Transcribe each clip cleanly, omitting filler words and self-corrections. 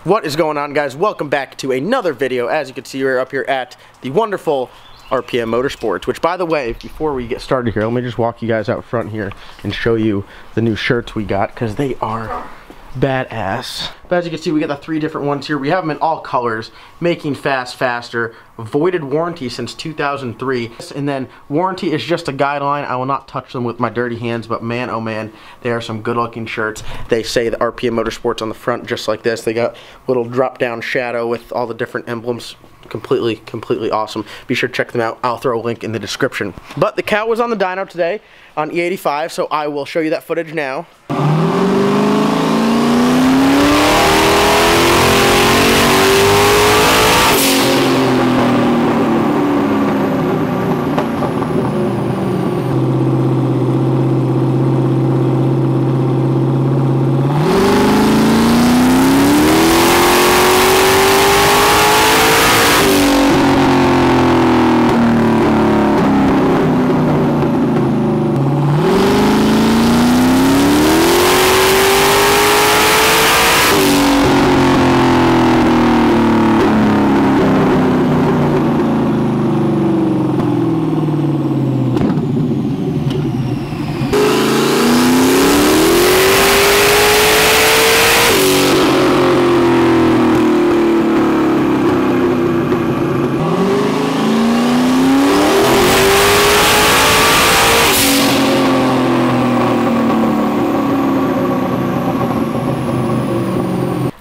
What is going on, guys? Welcome back to another video. As you can see, we're up here at the wonderful RPM Motorsports, which, by the way, before we get started here, let me just walk you guys out front here and show you the new shirts we got, because they are badass. But as you can see, we got the 3 different ones here. We have them in all colors: making fast faster, voided warranty since 2003, and then warranty is just a guideline. I will not touch them with my dirty hands, but man, oh man, they are some good looking shirts. They say the RPM Motorsports on the front, just like this. They got little drop down shadow with all the different emblems. Completely awesome. Be sure to check them out. I'll throw a link in the description. But the cow was on the dyno today on E85, so I will show you that footage now.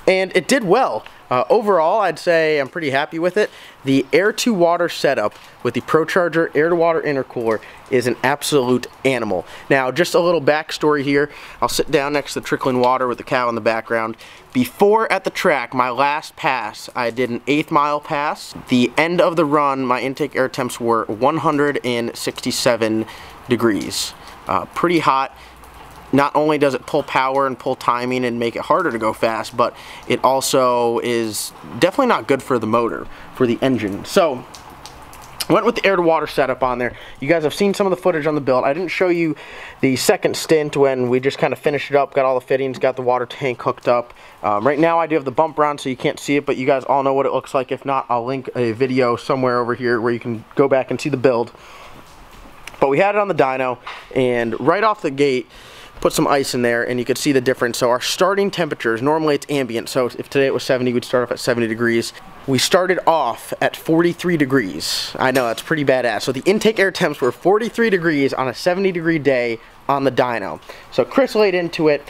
And it did well. Overall, I'd say I'm pretty happy with it. The air-to-water setup with the ProCharger air-to-water intercooler is an absolute animal. Now, just a little backstory here. I'll sit down next to the trickling water with the cow in the background. Before at the track, my last pass, I did an 1/8 mile pass. The end of the run, my intake air temps were 167 degrees. Pretty hot. Not only does it pull power and pull timing and make it harder to go fast, but it also is definitely not good for the motor, for the engine. So, went with the air-to-water setup on there. You guys have seen some of the footage on the build. I didn't show you the second stint when we just kind of finished it up, got all the fittings, got the water tank hooked up. Right now I do have the bumper on, so you can't see it, but you guys all know what it looks like. If not, I'll link a video somewhere over here where you can go back and see the build. But we had it on the dyno, and right off the gate, put some ice in there and you could see the difference. So our starting temperatures, normally it's ambient, so if today it was 70, we'd start off at 70 degrees. We started off at 43 degrees. I know, that's pretty badass. So the intake air temps were 43 degrees on a 70 degree day on the dyno. So Chris laid into it.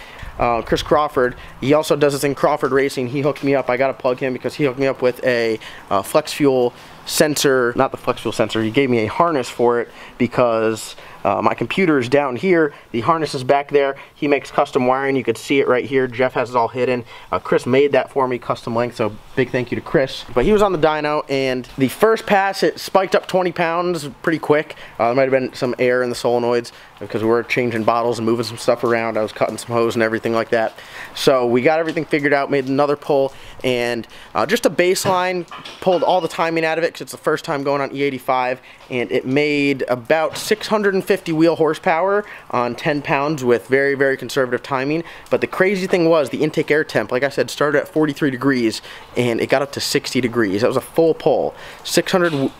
Chris Crawford, he also does this in Crawford Racing. He hooked me up. I gotta plug him because he hooked me up with a flex fuel sensor, not the flex fuel sensor. He gave me a harness for it because my computer is down here, the harness is back there. He makes custom wiring. You could see it right here. Jeff has it all hidden. Chris made that for me, custom length, so big thank you to Chris. But he was on the dyno, and the first pass it spiked up 20 pounds pretty quick. There might have been some air in the solenoids because we were changing bottles and moving some stuff around. I was cutting some hose and everything like that. So we got everything figured out, made another pull, and just a baseline, pulled all the timing out of it because it's the first time going on E85, and it made about 650 wheel horsepower on 10 pounds with very conservative timing. But the crazy thing was the intake air temp, like I said, started at 43 degrees and it got up to 60 degrees. That was a full pull,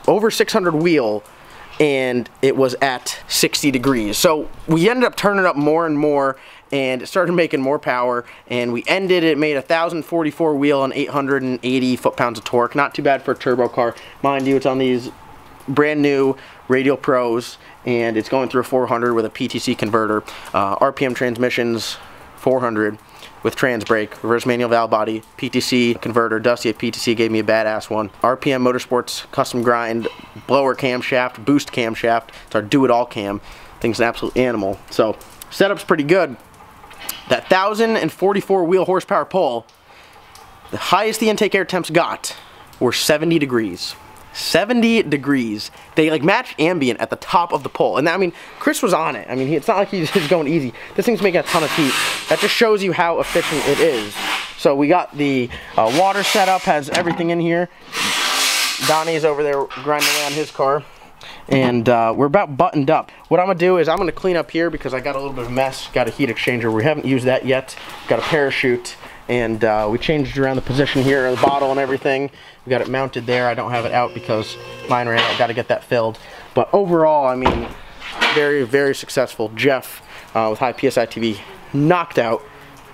over 600 wheel, and it was at 60 degrees. So we ended up turning up more and more, and it started making more power, and we ended, it made 1,044 wheel and 880 foot-pounds of torque. Not too bad for a turbo car. Mind you, it's on these brand new Radial Pros, and it's going through a 400 with a PTC converter. RPM transmissions, 400 with trans brake, reverse manual valve body, PTC converter. Dusty at PTC gave me a badass one. RPM Motorsports custom grind, blower camshaft, boost camshaft. It's our do-it-all cam. Thing's an absolute animal. So setup's pretty good. That 1,044 wheel horsepower pull, the highest the intake air temps got were 70 degrees. 70 degrees. They like match ambient at the top of the pull. And I mean, Chris was on it. I mean, it's not like he's going easy. This thing's making a ton of heat. That just shows you how efficient it is. So we got the water setup, has everything in here. Donnie's over there grinding away on his car. And we're about buttoned up. What I'm going to do is I'm going to clean up here because I got a little bit of mess. Got a heat exchanger. We haven't used that yet. Got a parachute. and we changed around the position here of the bottle and everything. We got it mounted there. I don't have it out because mine ran out. Got to get that filled. But overall, I mean, very, very successful. Jeff with high PSI TV knocked out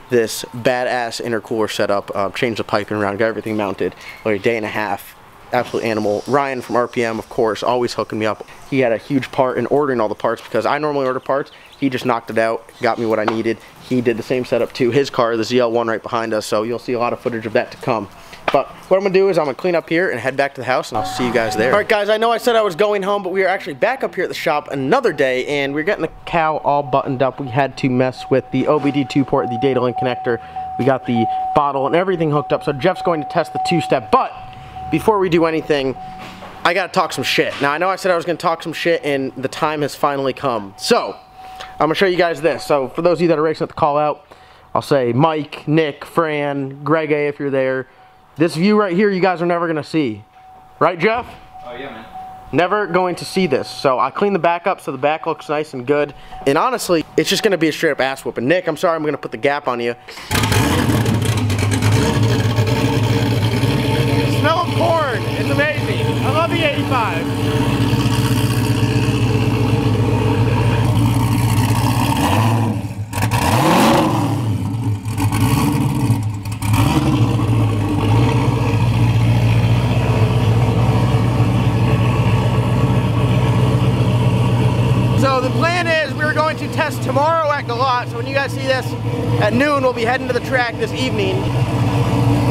this badass intercooler setup. Changed the piping around, got everything mounted. Like a day and a half. Absolute animal. Ryan from RPM, of course, always hooking me up. He had a huge part in ordering all the parts because I normally order parts. He just knocked it out, got me what I needed. He did the same setup to his car, the ZL1 right behind us, so you'll see a lot of footage of that to come. But what I'm gonna do is I'm gonna clean up here and head back to the house, and I'll see you guys there. All right, guys, I know I said I was going home, but we are actually back up here at the shop another day, and we're getting the cow all buttoned up. We had to mess with the OBD2 port, the data link connector. We got the bottle and everything hooked up, so Jeff's going to test the two-step, but before we do anything, I gotta talk some shit. Now, I know I said I was gonna talk some shit, and the time has finally come. So, I'm gonna show you guys this. So, for those of you that are racing at the call out, I'll say Mike, Nick, Fran, Greg A if you're there. This view right here, you guys are never gonna see. Right, Jeff? Oh, yeah, man. Never going to see this. So, I cleaned the back up so the back looks nice and good. And honestly, it's just gonna be a straight up ass whooping. Nick, I'm sorry I'm gonna put the gap on you. Smell of corn. It's amazing. I love the 85. So the plan is we're going to test tomorrow at Galot. So when you guys see this at noon, we'll be heading to the track this evening.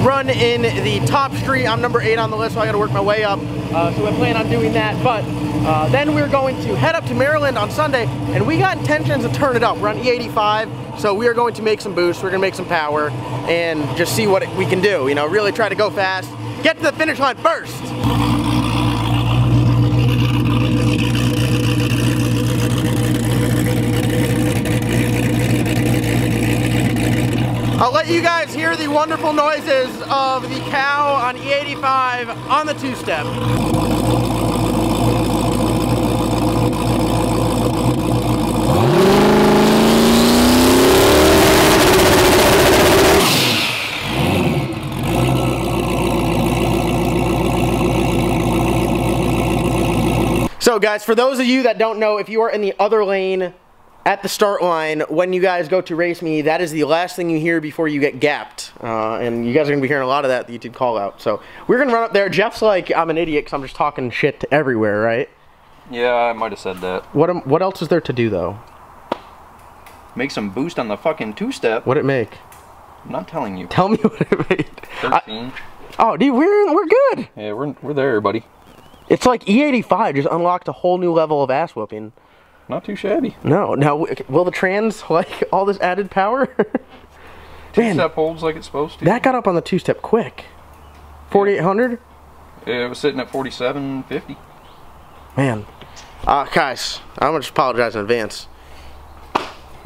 Run in the top street. I'm number 8 on the list, so I got to work my way up. So we plan on doing that. But then we're going to head up to Maryland on Sunday, and we got intentions to turn it up. We're on E85, so we are going to make some boost. We're going to make some power and just see what we can do. You know, really try to go fast, get to the finish line first. I'll let you guys hear the wonderful noises of the cow on E85 on the two-step. So guys, for those of you that don't know, if you are in the other lane at the start line, when you guys go to race me, that is the last thing you hear before you get gapped. And you guys are going to be hearing a lot of that the YouTube call out. So we're going to run up there. Jeff's like, I'm an idiot because I'm just talking shit to everywhere, right? Yeah, I might have said that. What else is there to do, though? Make some boost on the fucking two-step. What'd it make? I'm not telling you. Tell me what it made. 13. Oh, dude, we're good. Yeah, we're there, buddy. It's like E85 just unlocked a whole new level of ass whooping. Not too shabby. No. Now, will the trans like all this added power? Two-step holds like it's supposed to. That got up on the two-step quick. 4,800? Yeah, it was sitting at 4,750. Man. Guys, I'm going to just apologize in advance.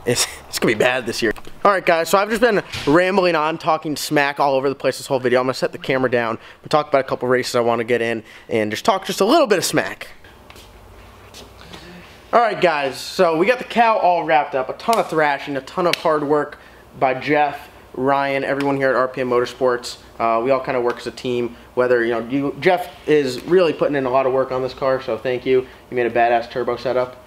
It's going to be bad this year. Alright guys, so I've just been rambling on, talking smack all over the place this whole video. I'm going to set the camera down, we'll talk about a couple races I want to get in, and just talk just a little bit of smack. Alright guys, so we got the cow all wrapped up. A ton of thrashing, a ton of hard work by Jeff, Ryan, everyone here at RPM Motorsports. We all kind of work as a team. Whether, Jeff is really putting in a lot of work on this car, so thank you. You made a badass turbo setup.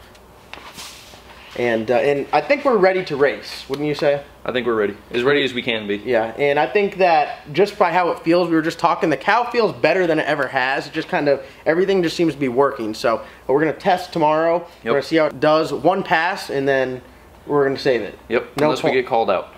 And I think we're ready to race, wouldn't you say? I think we're ready. As ready as we can be. Yeah, and I think that just by how it feels, we were just talking, the cow feels better than it ever has. It just kind of, everything just seems to be working. So we're going to test tomorrow. Yep. We're going to see how it does. One pass, and then we're going to save it. Yep, unless we get called out.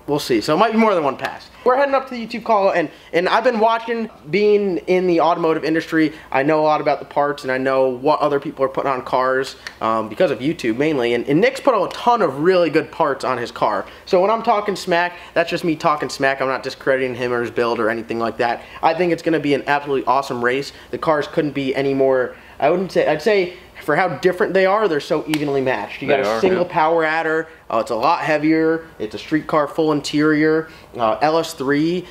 We'll see. So it might be more than one pass. We're heading up to the YouTube call, and I've been watching, being in the automotive industry, I know a lot about the parts, and I know what other people are putting on cars because of YouTube mainly, and Nick's put a ton of really good parts on his car. So when I'm talking smack, that's just me talking smack. I'm not discrediting him or his build or anything like that. I think it's going to be an absolutely awesome race. The cars couldn't be any more, I'd say for how different they are, they're so evenly matched. You got a single power adder. It's a lot heavier. It's a street car full interior. LS3,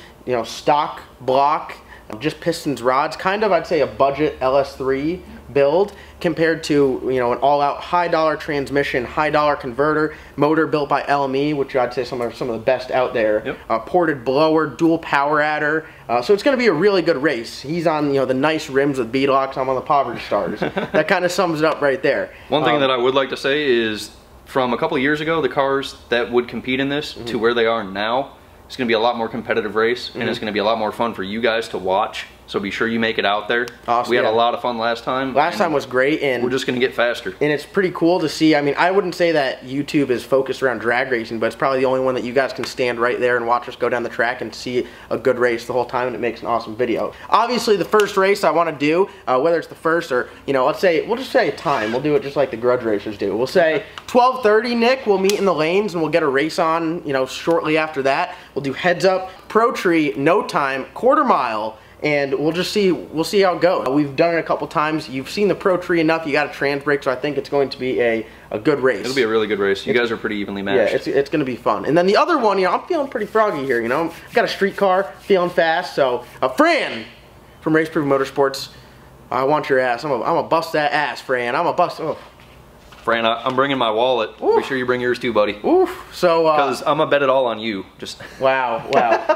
stock block. just pistons, rods, kind of I'd say a budget LS3 build compared to, you know, an all-out high-dollar transmission, high-dollar converter, motor built by LME, which I'd say some of the best out there. Yep. Ported blower, dual power adder. So it's going to be a really good race. He's on, you know, the nice rims with beadlocks. I'm on the Poverty Stars. That kind of sums it up right there. One thing that I would like to say is, from a couple of years ago, the cars that would compete in this to where they are now, it's going to be a lot more competitive race, and it's going to be a lot more fun for you guys to watch. So be sure you make it out there. Awesome, we had a lot of fun last time. Last time was great, and we're just going to get faster. And it's pretty cool to see. I mean, I wouldn't say that YouTube is focused around drag racing, but it's probably the only one that you guys can stand right there and watch us go down the track and see a good race the whole time, and it makes an awesome video. Obviously, the first race I want to do, whether it's the first or, you know, let's say, we'll just say a time. We'll do it just like the grudge racers do. We'll say 12:30, Nick, we'll meet in the lanes, and we'll get a race on, you know, shortly after that. We'll do heads up, pro tree, no time, quarter mile, and we'll see how it goes. We've done it a couple times. You've seen the pro tree enough. You got a trans brake, so I think it's going to be a good race. It'll be a really good race. You guys are pretty evenly matched. Yeah, it's going to be fun. And then the other one, you know, I'm feeling pretty froggy here. You know, I've got a street car, feeling fast. So, Fran from Race Proof Motorsports, I want your ass. I'm gonna bust that ass, Fran. I'm gonna bust. Oh. Fran, I'm bringing my wallet. Oof. Be sure you bring yours too, buddy. Oof. So, because I'm gonna bet it all on you. Just wow.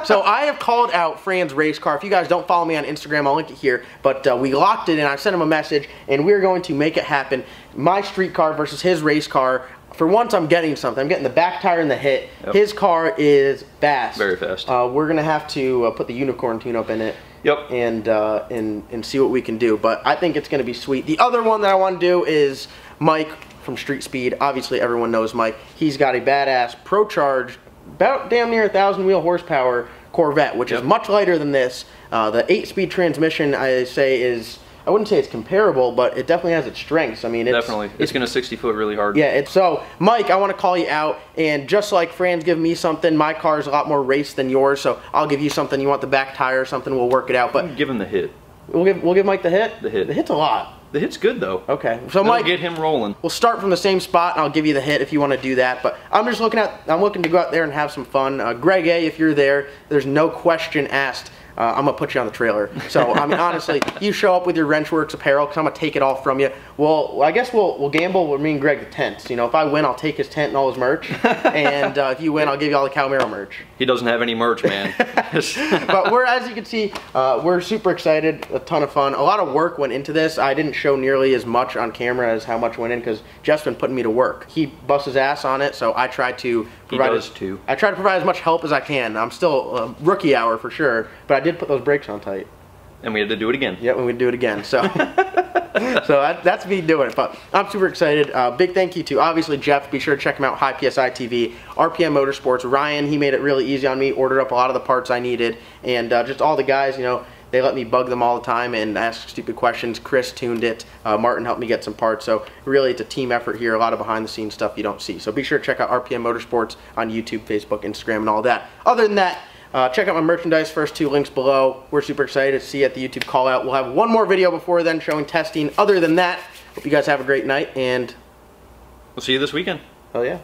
So I have called out Fran's race car. If you guys don't follow me on Instagram, I'll link it here. But we locked it, and I sent him a message, and we're going to make it happen. My street car versus his race car. For once, I'm getting something. I'm getting the back tire and the hit. Yep. His car is fast. Very fast. We're gonna have to put the unicorn tune-up in it. Yep. And see what we can do. But I think it's gonna be sweet. The other one that I want to do is Mike from Street Speed. Obviously, everyone knows Mike. He's got a badass Pro Charge, about damn near 1,000 wheel horsepower Corvette, which is much lighter than this. The 8-speed transmission, I say, is, I wouldn't say it's comparable, but it definitely has its strengths. I mean, it's going to 60-foot really hard. Yeah, so, Mike, I want to call you out, and just like Fran's giving me something, my car is a lot more race than yours, so I'll give you something. You want the back tire or something, we'll work it out. But give him the hit. We'll give Mike the hit? The hit. The hit's a lot. The hit's good, though. Okay. So, Mike, get him rolling. We'll start from the same spot, and I'll give you the hit if you want to do that. But I'm looking to go out there and have some fun. Greg A., if you're there, there's no question asked. I'm going to put you on the trailer. So, I mean, honestly, you show up with your Wrenchworks apparel, because I'm going to take it all from you. Well, I guess we'll gamble with me and Greg the tents. You know, if I win, I'll take his tent and all his merch. And if you win, I'll give you all the Cowmaro merch. He doesn't have any merch, man. But as you can see, we're super excited. A ton of fun. A lot of work went into this. I didn't show nearly as much on camera as how much went in, because Jeff's been putting me to work. He busts his ass on it, so I try to provide as much help as I can. I'm still rookie hour for sure, but I did put those brakes on tight. And we had to do it again. Yeah, we do it again. So, so that's me doing it. But I'm super excited. Big thank you to, obviously, Jeff. Be sure to check him out, High PSI TV, RPM Motorsports. Ryan, he made it really easy on me, ordered up a lot of the parts I needed. And just all the guys, you know, they let me bug them all the time and ask stupid questions. Chris tuned it. Martin helped me get some parts. So really, it's a team effort here. A lot of behind-the-scenes stuff you don't see. So be sure to check out RPM Motorsports on YouTube, Facebook, Instagram, and all that. Other than that, check out my merchandise, first 2 links below. We're super excited to see you at the YouTube call out. We'll have one more video before then showing testing. Other than that, hope you guys have a great night, and we'll see you this weekend. Hell yeah.